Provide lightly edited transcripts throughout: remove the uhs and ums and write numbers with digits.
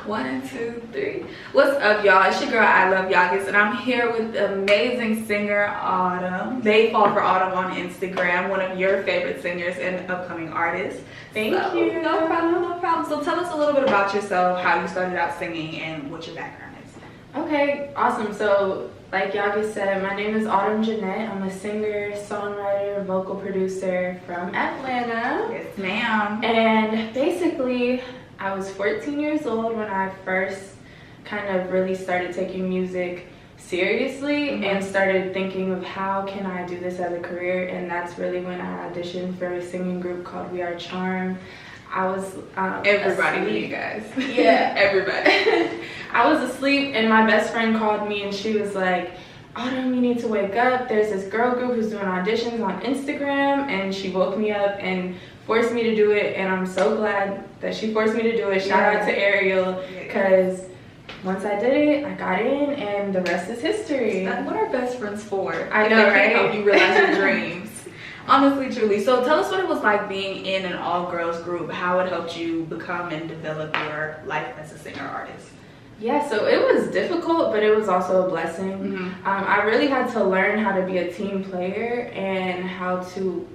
1, 2, 3. What's up, y'all? It's your girl, I Love Yoggis, and I'm here with the amazing singer Autumn. They Fall for Autumn on Instagram, one of your favorite singers and upcoming artists. Thank you. No problem, no problem. So tell us a little bit about yourself, how you started out singing, and what your background is. Okay, awesome. So, like Yoggis said, my name is Autumn Jeannette. I'm a singer, songwriter, vocal producer from Atlanta. Yes, ma'am. And basically, I was 14 years old when I first kind of really started taking music seriously and started thinking of how can I do this as a career, and that's really when I auditioned for a singing group called We Are Charm. I was Everybody knew asleep. you guys. Yeah. Everybody. I was asleep and my best friend called me and she was like, Autumn, you need to wake up. There's this girl group who's doing auditions on Instagram, and she woke me up and forced me to do it, and I'm so glad that she forced me to do it. Shout out to Ariel, because once I did it, I got in, and the rest is history. That's what are best friends for? I know, They right? help you realize your dreams. Honestly, truly. So tell us what it was like being in an all-girls group, how it helped you become and develop your life as a singer-artist. Yeah, so it was difficult, but it was also a blessing. I really had to learn how to be a team player and how to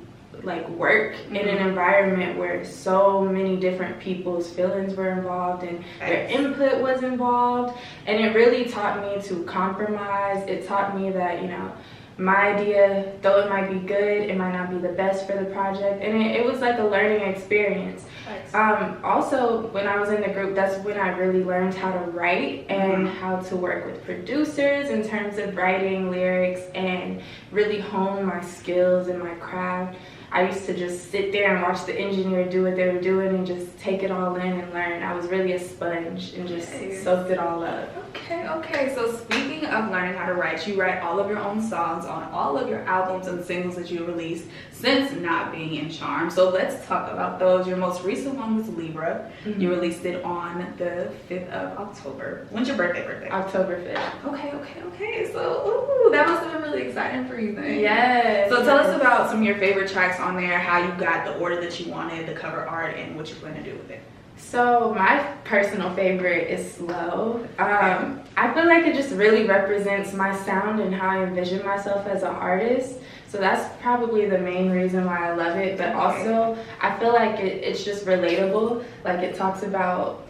work in an environment where so many different people's feelings were involved and their input was involved, and it really taught me to compromise. It taught me that, you know, my idea, though it might be good, it might not be the best for the project, and it was like a learning experience. Also, when I was in the group, that's when I really learned how to write and how to work with producers in terms of writing lyrics and really hone my skills and my craft. I used to just sit there and watch the engineer do what they were doing and just take it all in and learn. I was really a sponge and just soaked it all up. Okay. So speaking of learning how to write, you write all of your own songs on all of your albums and singles that you released since not being in Charm. So let's talk about those. Your most recent one was Libra. You released it on the 5th of October. When's your birthday? October 5th. Okay. So, that must have been really exciting for you then. Yes. So tell us about some of your favorite tracks on there, how you got the order that you wanted, the cover art, and what you plan to do with it. So my personal favorite is Slow. I feel like it just really represents my sound and how I envision myself as an artist. So that's probably the main reason why I love it. But also, I feel like it's just relatable. Like, it talks about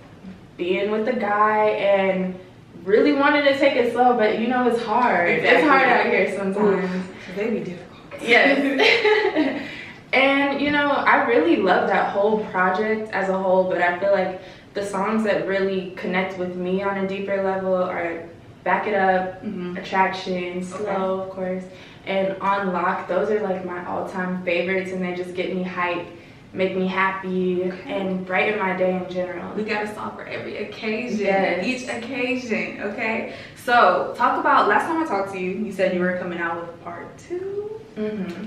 being with a guy and really wanting to take it slow, but you know, it's hard. Exactly. It's hard out here sometimes. They be difficult. Yes. And you know, I really love that whole project as a whole, but I feel like the songs that really connect with me on a deeper level are Back It Up, Attraction, Slow, of course, and On Lock. Those are like my all-time favorites, and they just get me hyped, make me happy, and brighten my day in general. We got a song for every occasion. Yes. Each occasion, okay? So talk about, last time I talked to you, you said you were coming out with part 2.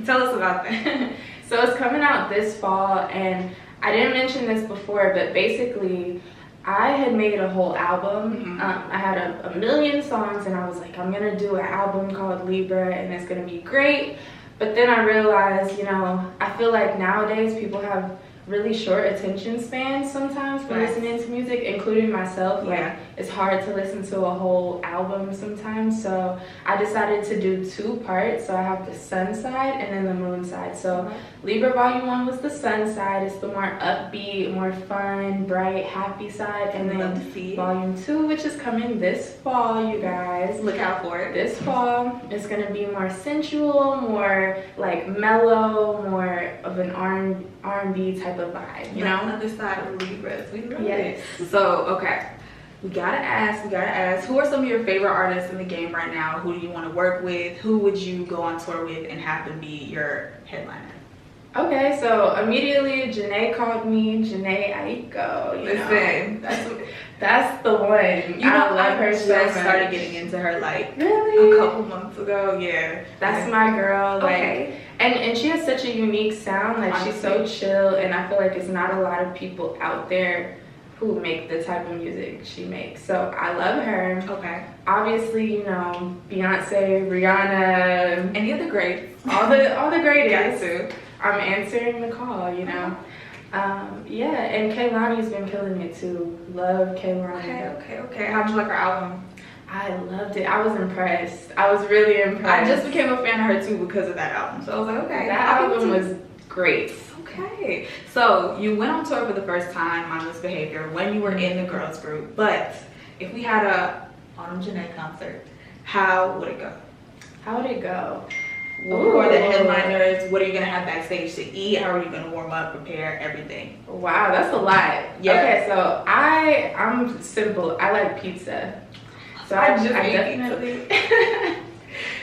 Tell us about that. So it's coming out this fall, and I didn't mention this before, but basically I had made a whole album. I had a million songs, and I was like, I'm gonna do an album called Libra, and it's gonna be great. But then I realized, you know, I feel like nowadays people have really short attention spans sometimes for listening to music, including myself. Like, it's hard to listen to a whole album sometimes, so I decided to do 2 parts. So I have the sun side and then the moon side. So Libra Volume 1 was the sun side. It's the more upbeat, more fun, bright, happy side. And then Volume 2, which is coming this fall, you guys. Look out for it. This fall, it's gonna be more sensual, more like mellow, more of an R&B type of vibe, you know? Other side of Libras. We love Yes. it. So, okay. We gotta ask, who are some of your favorite artists in the game right now? Who do you want to work with? Who would you go on tour with and have them be your headliner? Okay, so immediately Jeannette called me. Jeannette Aiko, Listen, that's the one. I love her so much. I started getting into her like really a couple months ago. Yeah, that's my girl. Okay. Like, and she has such a unique sound. Like, she's so chill, and I feel like it's not a lot of people out there who make the type of music she makes. So I love her. Okay. Obviously, you know, Beyonce, Rihanna, any of the greats. all the greatest. Got to. I'm answering the call, you know. Yeah, and Kaylani's been killing it too. Love Kaylani. Okay. How'd you like her album? I loved it. I was impressed. I was really impressed. I just became a fan of her too because of that album. So I was like, okay. That album was great. Okay. So you went on tour for the first time, Mindless Behavior, when you were in the girls group. But if we had a Autumn Jeannette concert, how would it go? How would it go? Who are the headliners? What are you gonna have backstage to eat? How are you gonna warm up, prepare, everything? Wow, that's a lot. Yeah. Okay, so I'm simple. I like pizza. So I definitely.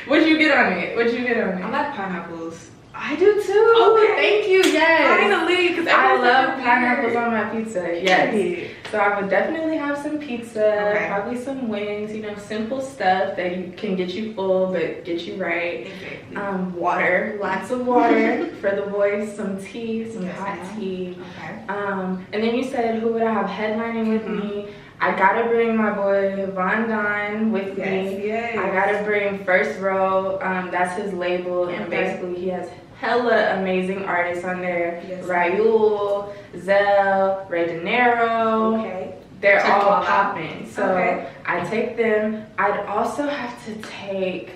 What'd you get on it? I like pineapples. I do too. Okay. Thank you. Yes. Finally, because I love pineapples on my pizza. Yes. Yeah. So I would definitely have some pizza, Okay. probably some wings. You know, simple stuff that you can get you full but get you right. Exactly. Water, lots of water for the voice. Some tea, some hot tea. Okay. And then you said who would I have headlining with me? I gotta bring my boy Von Don with me. Yes. I gotta bring First Row. That's his label, and basically he has hella amazing artists on there. Yes. Raul, Zell, Ray De Niro. Okay. They're all popping. So Okay. I take them. I'd also have to take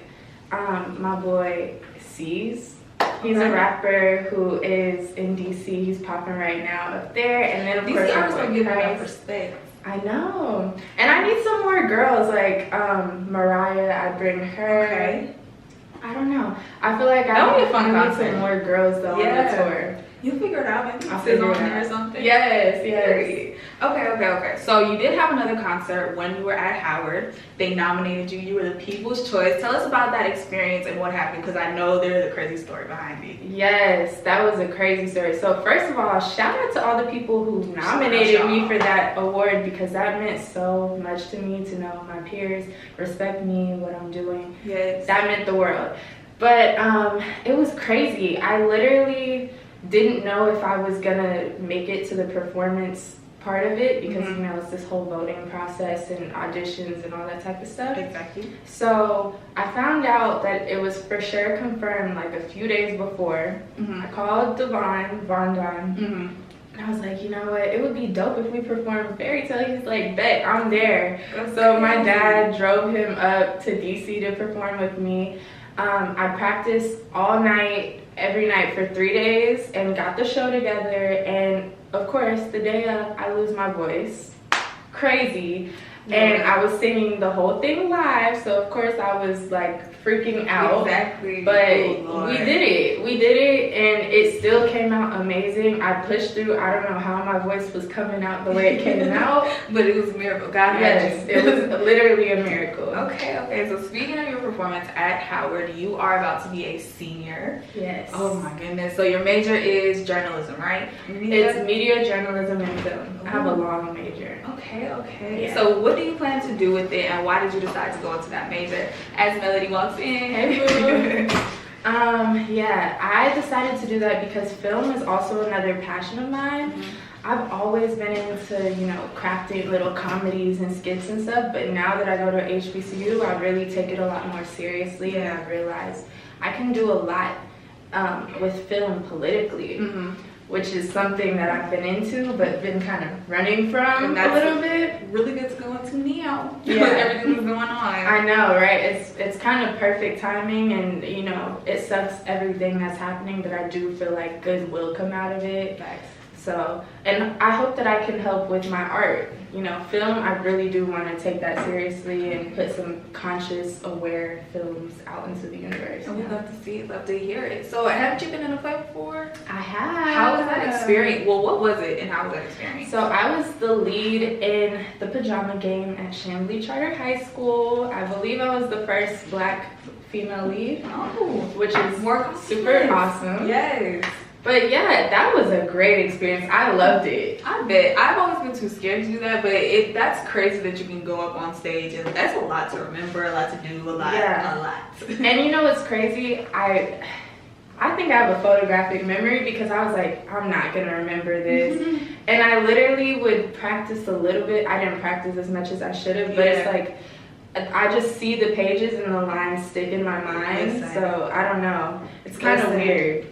my boy C's. He's a rapper who is in DC. He's popping right now up there. And then of course I was my gonna boy give him Price. respect. I know. And I need some more girls like Mariah. I'd bring her. Okay. I don't know. I feel like That would be a fun I need concert. some more girls though on the tour. You figure it out, maybe I'll sit figure on it there or out. something. Yes. Okay. So you did have another concert when you were at Howard. They nominated you. You were the People's Choice. Tell us about that experience and what happened, because I know there's a crazy story behind it. Yes, that was a crazy story. So first of all, shout out to all the people who nominated me for that award, because that meant so much to me to know my peers respect me, what I'm doing. Yes. That meant the world. But it was crazy. I literally didn't know if I was gonna make it to the performance part of it, because you know it's this whole voting process and auditions and all that type of stuff. Exactly. So I found out that it was for sure confirmed like a few days before. I called Von Don, and I was like, you know what, it would be dope if we performed Fairy Tale. He's like, bet, I'm there. So my dad drove him up to DC to perform with me. I practiced all night, every night for 3 days, and got the show together. And of course, the day of, I lose my voice. Crazy. And I was singing the whole thing live, so of course I was like freaking out. Exactly. But we did it, and it still came out amazing. I pushed through. I don't know how my voice was coming out the way it came out, but it was a miracle. God had you. It was literally a miracle. Okay. So speaking of your performance at Howard, you are about to be a senior. Yes. Oh my goodness. So your major is journalism, right? It's media, journalism, and film. I have a long major. Okay. Yeah. So what do you plan to do with it, and why did you decide to go into that major? As Melody walks in. Hey, boo. Yeah, I decided to do that because film is also another passion of mine. I've always been into, you know, crafting little comedies and skits and stuff, but now that I go to HBCU, I really take it a lot more seriously, and I realized I can do a lot with film politically. Which is something that I've been into, but been kind of running from a little bit. Really good to go into now. Yeah. Everything was going on. I know, right? It's kind of perfect timing, and you know, it sucks everything that's happening, but I do feel like good will come out of it. So, and I hope that I can help with my art. You know, film, I really do want to take that seriously and put some conscious, aware films out into the universe. And we'd love to see it, love to hear it. So, haven't you been in a play before? I have. How was that experience? Well, what was it, and how was that experience? So, I was the lead in The Pajama Game at Chamblee Charter High School. I believe I was the first Black female lead, which is super awesome. Yes. But yeah, that was a great experience. I loved it. I bet. I've always been too scared to do that, but that's crazy that you can go up on stage, and that's a lot to remember, a lot to do, a lot. And you know what's crazy? I think I have a photographic memory, because I was like, I'm not gonna remember this. And I literally would practice a little bit. I didn't practice as much as I should have, but it's like I just see the pages and the lines stick in my mind. So I don't know. It's kind of weird.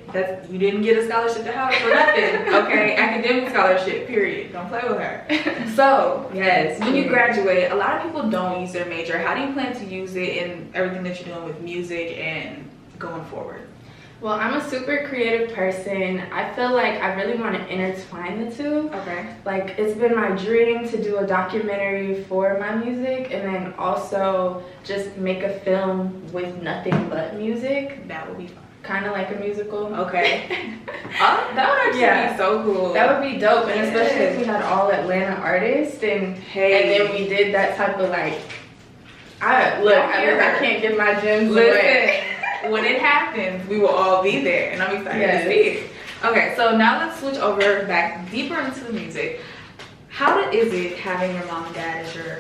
You didn't get a scholarship to Howard for nothing, okay? Academic scholarship, period. Don't play with her. So, yes, when you graduate, a lot of people don't use their major. How do you plan to use it in everything that you're doing with music and going forward? Well, I'm a super creative person. I feel like I really want to intertwine the two. Okay. Like, it's been my dream to do a documentary for my music and then also just make a film with nothing but music. That would be fun. Kind of like a musical. Okay. Oh, that would actually be so cool. That would be dope. And especially if we had all Atlanta artists and then we did that type of like, I can't give my gems away. When it happens, we will all be there, and I'm excited to see it. Okay, so now let's switch over back deeper into the music. How is it having your mom and dad as your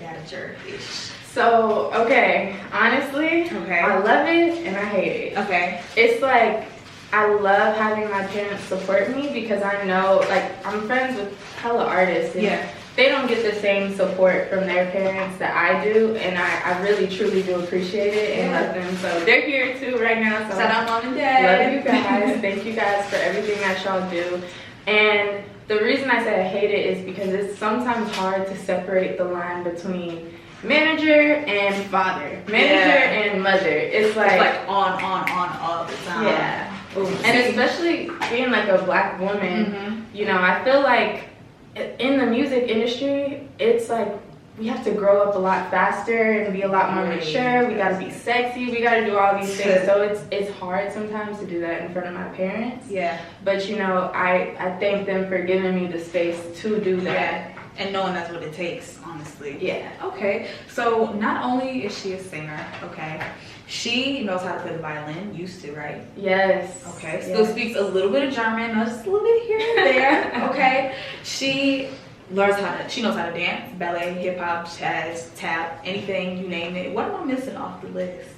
dad as your ish? So, okay, honestly, I love it and I hate it. Okay. It's like, I love having my parents support me because I know, like, I'm friends with hella artists. And they don't get the same support from their parents that I do, and I really truly do appreciate it and love them. So they're here too right now. So shout out mom and dad. Love you guys. Thank you guys for everything that y'all do. And the reason I say I hate it is because it's sometimes hard to separate the line between manager and father, manager and mother. It's like on all the time. Yeah. Ooh. And especially being like a black woman, you know, I feel like in the music industry, it's like we have to grow up a lot faster and be a lot more mature. We gotta be sexy. We gotta do all these things. So it's hard sometimes to do that in front of my parents. Yeah. But you know, I thank them for giving me the space to do that. Yeah. And knowing that's what it takes, honestly. Yeah. Okay. So not only is she a singer, okay, she knows how to play the violin. Used to, right? Yes. Okay. Still speaks a little bit of German, just a little bit here and there. Okay. She knows how to dance, ballet, hip hop, jazz, tap, anything, you name it. What am I missing off the list?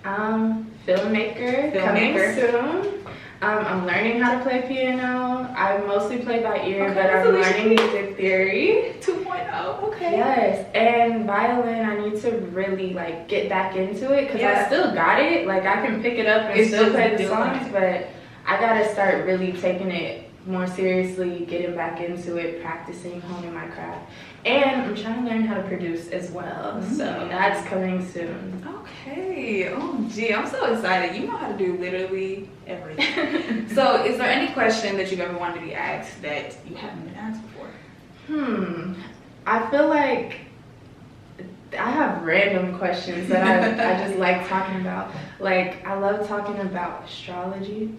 Filmmaker. Coming soon. I'm learning how to play piano. I mostly play by ear, but I'm learning music theory 2.0. Okay. Yes, and violin. I need to really like get back into it because I still got it. Like I can pick it up and still play the songs, but I gotta start really taking it more seriously, getting back into it, practicing, honing my craft. And I'm trying to learn how to produce as well. So that's coming soon. Okay. Oh, gee, I'm so excited. You know how to do literally everything. So is there any question that you've ever wanted to be asked that you haven't been asked before? I feel like I have random questions that I just like talking about. Like, I love talking about astrology.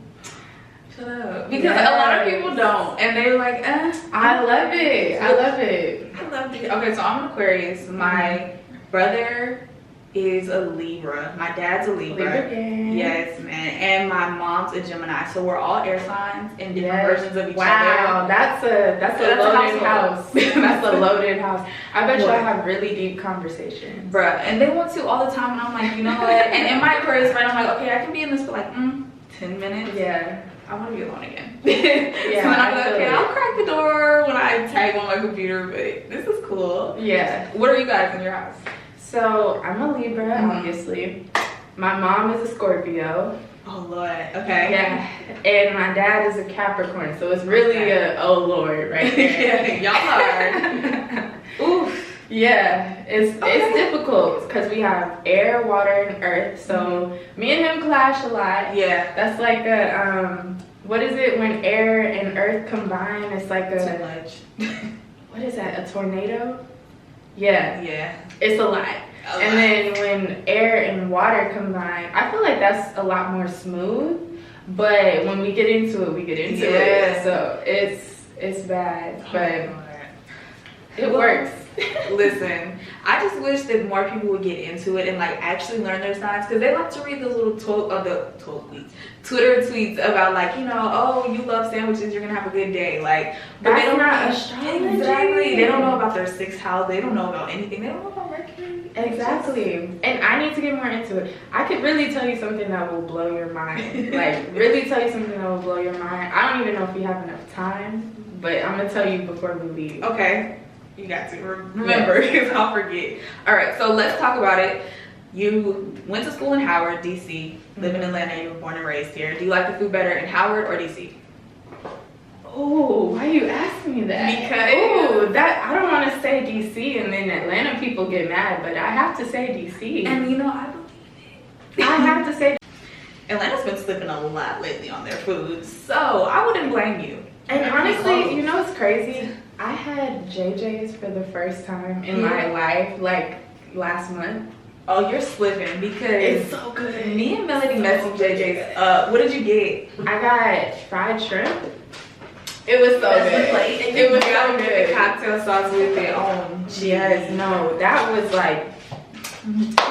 Shut up. Because a lot of people don't. And they're like, I love it. I love it. I love it. Okay, so I'm an Aquarius. My brother is a Libra. My dad's a Libra. Yes, man. And my mom's a Gemini. So we're all air signs in different versions of each other. Wow, that's a loaded house. That's a loaded house. I bet y'all have really deep conversations. Bruh, and they want to all the time, and I'm like, you know what? And in my Aquarius friend, I'm like, okay, I can be in this for like 10 minutes. Yeah. I want to be alone again. So then I'm like, okay, I'll crack the door when I type on my computer, but this is cool. Yeah. What are you guys in your house? So I'm a Libra, obviously. My mom is a Scorpio. Oh Lord. Okay. Yeah. And my dad is a Capricorn, so it's really a oh Lord right there. Y'all are. Oof. Yeah, it's difficult because we have air, water, and earth. So me and him clash a lot. Yeah. That's like a what is it when air and earth combine? It's like a what is that? A tornado? Yeah. Yeah. It's a lot. And then when air and water combine, I feel like that's a lot more smooth. But when we get into it, we get into it. So it's bad, but it works. Listen, I just wish that more people would get into it and like actually learn their signs, because they like to read those little Twitter tweets about like, you know, oh, you love sandwiches, you're gonna have a good day. Like, but they don't know astrology. Exactly. They don't know about their sixth house. They don't know about anything. They don't know about Mercury. Exactly. And I need to get more into it. I could really tell you something that will blow your mind. Like, really tell you something that will blow your mind. I don't even know if we have enough time, but I'm gonna tell you before we leave. Okay. You got to remember, because I'll forget. All right, so let's talk about it. You went to school in Howard, DC, live in Atlanta, you were born and raised here. Do you like the food better in Howard or DC? Oh, why you asking me that? Because that I don't want to say DC and then Atlanta people get mad, but I have to say DC. And you know, I believe it. I have to say Atlanta's been slipping a lot lately on their food, so I wouldn't blame you. And honestly, you know what's crazy? I had JJ's for the first time in my life, like last month. Oh, you're slipping because It's so good. Me and Melody messaged JJ's. What did you get? I got fried shrimp. It was so good. It was so good. The cocktail sauce with it. Oh, yes, no, that was like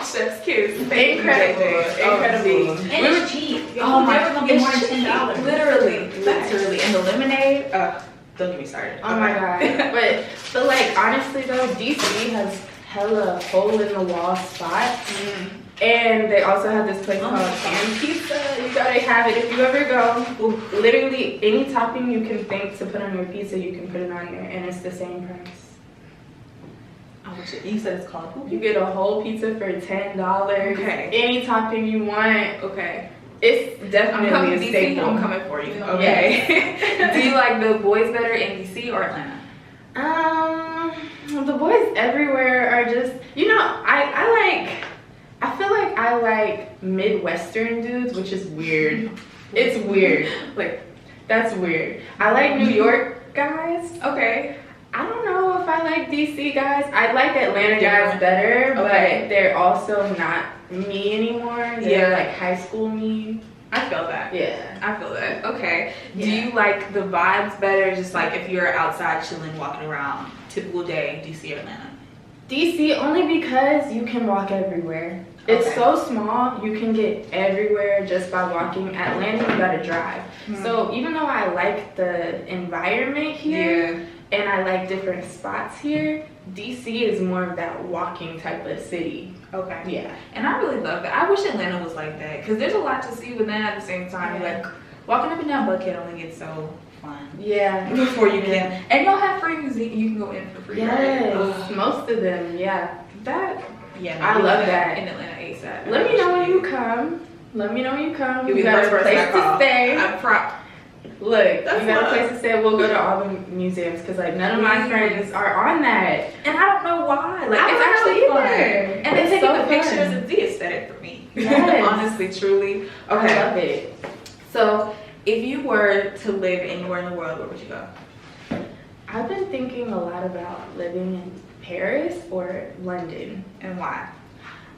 chef's kiss. incredible. Incredible. And it's cheap. Oh my, never gonna be it's more than cheap. $10. Literally. And the lemonade. Don't get me started. Oh my god. But like honestly though, DC has hella hole in the wall spots. And they also have this place called Pan Pizza. You gotta have it if you ever go. Literally any topping you can think to put on your pizza, you can put it on there, and it's the same price. Oh, you said it's called who? You get a whole pizza for $10. Okay. Any topping you want. Okay. It's definitely a DC, staple. I'm coming for you. Okay. Do you like the boys better in DC or Atlanta? The boys everywhere are just, you know, I feel like I like Midwestern dudes, which is weird. It's weird. Like, that's weird. I like New York guys. Okay. I don't know if I like DC guys. I like Atlanta guys better, but they're also not me anymore. They're like high school me. I feel that. Yeah. I feel that. Okay. Do you like the vibes better? Just like if you're outside chilling, walking around, typical day, DC or Atlanta? DC only because you can walk everywhere. It's so small, you can get everywhere just by walking. Atlanta, you gotta drive. So even though I like the environment here and I like different spots here, DC is more of that walking type of city. Okay. Yeah. And I really love that. I wish Atlanta was like that because there's a lot to see, but then at the same time, like walking up and down Buckhead only gets so fun. Yeah. Before you can, and y'all have free museum. You can go in for free. Yes. Right? Most of them. Yeah. That. Yeah. I love that. In Atlanta ASAP. Let me know when you come. Let me know when you come. You'll be You got a place to stay. Look, you got a place to stay. We'll go to all the museums because like none of my friends are on that, and I don't know why. Like I it's actually fun, and they take the pictures. It's the aesthetic for me. Yes. Honestly, truly. Okay. I love it. So, if you were to live anywhere in the world, where would you go? I've been thinking a lot about living in Paris or London. And why?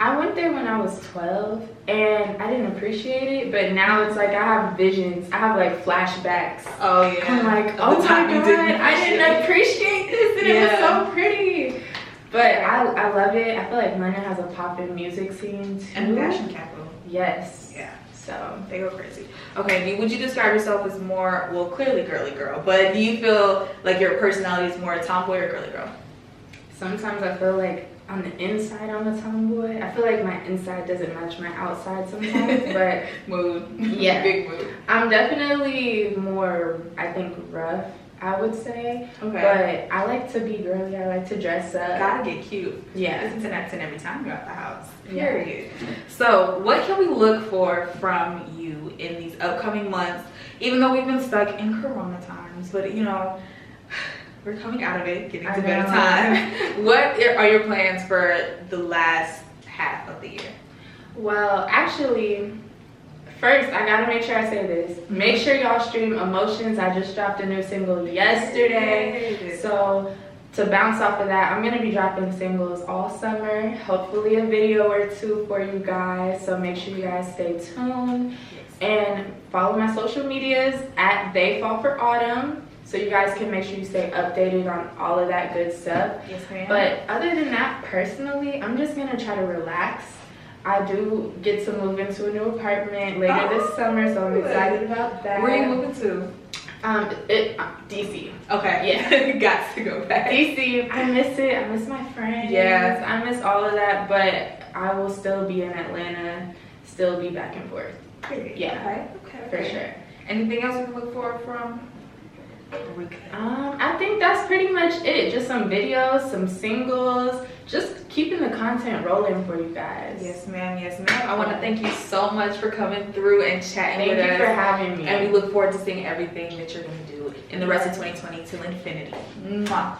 I went there when I was 12 and I didn't appreciate it, but now it's like I have visions. I have like flashbacks. Oh yeah. I'm like, oh my god, I didn't appreciate this and it was so pretty. But I love it. I feel like London has a poppin' music scene too. And fashion capital. Yes. Yeah. So they go crazy. Okay, would you describe yourself as more, well, clearly girly girl, but do you feel like your personality is more a tomboy or girly girl? sometimes I feel like on the inside I'm a tomboy. I feel like my inside doesn't match my outside sometimes, but mood. Yeah. Big mood. I'm definitely more, I think, rough, I would say. Okay. But I like to be girly. I like to dress up. Gotta get cute. Yeah. It's 10 out of 10 every time you're out the house. Yeah. Period. So what can we look for from you in these upcoming months? Even though we've been stuck in Corona times, but you know, we're coming out of it, getting to better time. What are your plans for the last half of the year? Well, actually, first, I gotta make sure I say this. Make sure y'all stream Emotions. I just dropped a new single yesterday. So to bounce off of that, I'm gonna be dropping singles all summer. Hopefully a video or two for you guys. So make sure you guys stay tuned. And follow my social medias at They Fall for Autumn. So you guys can make sure you stay updated on all of that good stuff. Yes, ma'am. But other than that, personally, I'm just gonna try to relax. I do get to move into a new apartment later this summer, so I'm excited about that. Where are you moving to? DC. Okay. Yeah. Got to go back. DC, I miss it. I miss my friends. Yes. I miss all of that, but I will still be in Atlanta, still be back and forth. Period. Yeah. Okay. For sure. Anything else we can look for from I think that's pretty much it. Just some videos, some singles, just keeping the content rolling for you guys. Yes, ma'am. Yes, ma'am. I want to thank you so much for coming through and chatting with us. Thank you for having me. And we look forward to seeing everything that you're going to do in the rest of 2020 till infinity. Mwah.